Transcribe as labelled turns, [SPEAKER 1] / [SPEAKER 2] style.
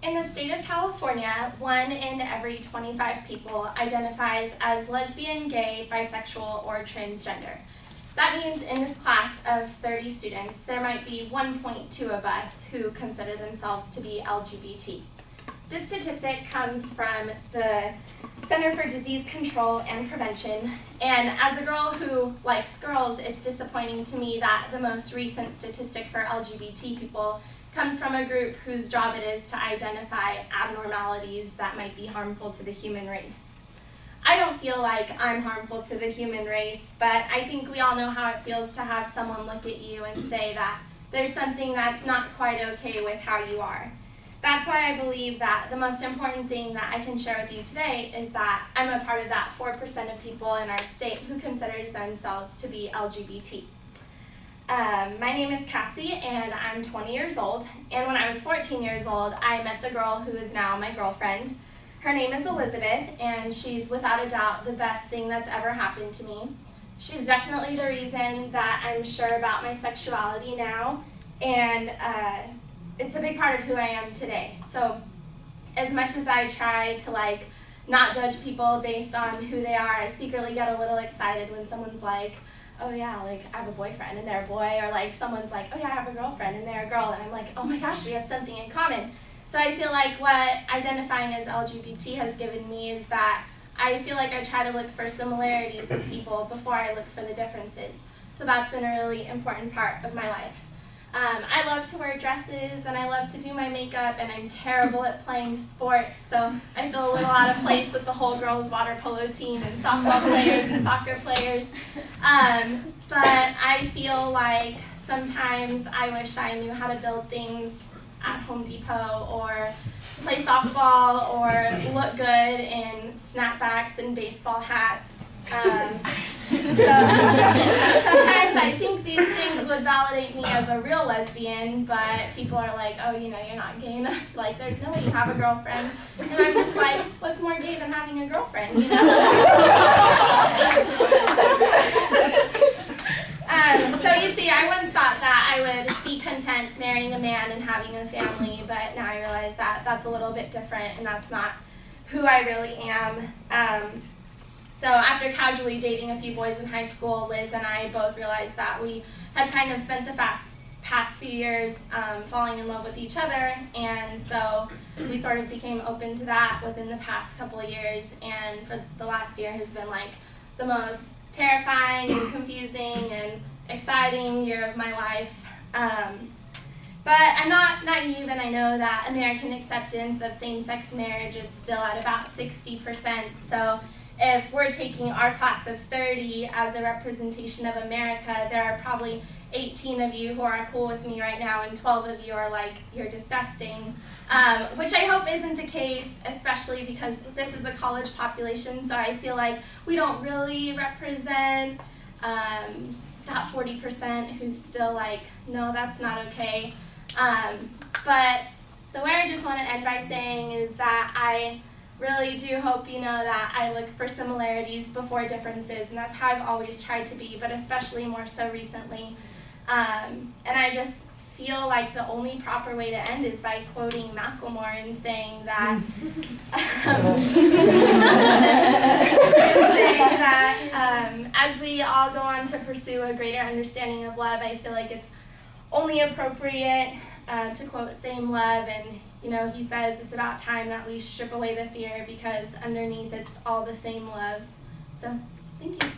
[SPEAKER 1] In the state of California, 1 in every 25 people identifies as lesbian, gay, bisexual, or transgender. That means in this class of 30 students, there might be 1.2 of us who consider themselves to be LGBT. This statistic comes from the Center for Disease Control and Prevention, and as a girl who likes girls, it's disappointing to me that the most recent statistic for LGBT people comes from a group whose job it is to identify abnormalities that might be harmful to the human race. I don't feel like I'm harmful to the human race, but I think we all know how it feels to have someone look at you and say that there's something that's not quite okay with how you are. That's why I believe that the most important thing that I can share with you today is that I'm a part of that 4% of people in our state who considers themselves to be LGBT. My name is Cassie, and I'm 20 years old, and when I was 14 years old, I met the girl who is now my girlfriend. Her name is Elizabeth, and she's without a doubt the best thing that's ever happened to me. She's definitely the reason that I'm sure about my sexuality now, and it's a big part of who I am today. So as much as I try to not judge people based on who they are, I secretly get a little excited when someone's like, oh yeah, I have a boyfriend and they're a boy, or someone's like, oh yeah, I have a girlfriend and they're a girl, and I'm like, oh my gosh, we have something in common. So I feel like what identifying as LGBT has given me is that I feel like I try to look for similarities with people before I look for the differences. So that's been a really important part of my life. I love to wear dresses and I love to do my makeup, and I'm terrible at playing sports, so I feel a little out of place with the whole girls water polo team and softball players and soccer players. But I feel like sometimes I wish I knew how to build things at Home Depot, or play softball, or look good in snapbacks and baseball hats. So sometimes I think these things would validate me as a real lesbian, but people are like, oh, you're not gay enough. There's no way you have a girlfriend. And I'm just like, what's more gay than having a girlfriend, So you see, I once thought that I would be content marrying a man and having a family, but now I realize that that's a little bit different, and that's not who I really am. So after casually dating a few boys in high school, Liz and I both realized that we had kind of spent the past few years falling in love with each other, and so we sort of became open to that within the past couple of years, and for the last year has been the most terrifying and confusing and exciting year of my life. But I'm not naive, and I know that American acceptance of same-sex marriage is still at about 60%, so if we're taking our class of 30 as a representation of America, there are probably 18 of you who are cool with me right now, and 12 of you are like, you're disgusting, which I hope isn't the case, especially because this is a college population, so I feel like we don't really represent that 40% who's still like, no, that's not okay. But the way I just want to end by saying is that I really do hope you know that I look for similarities before differences, and that's how I've always tried to be, but especially more so recently. And I just feel like the only proper way to end is by quoting Macklemore and saying that, as we all go on to pursue a greater understanding of love, I feel like it's only appropriate to quote Same Love, and he says it's about time that we strip away the fear, because underneath it's all the same love. So, thank you.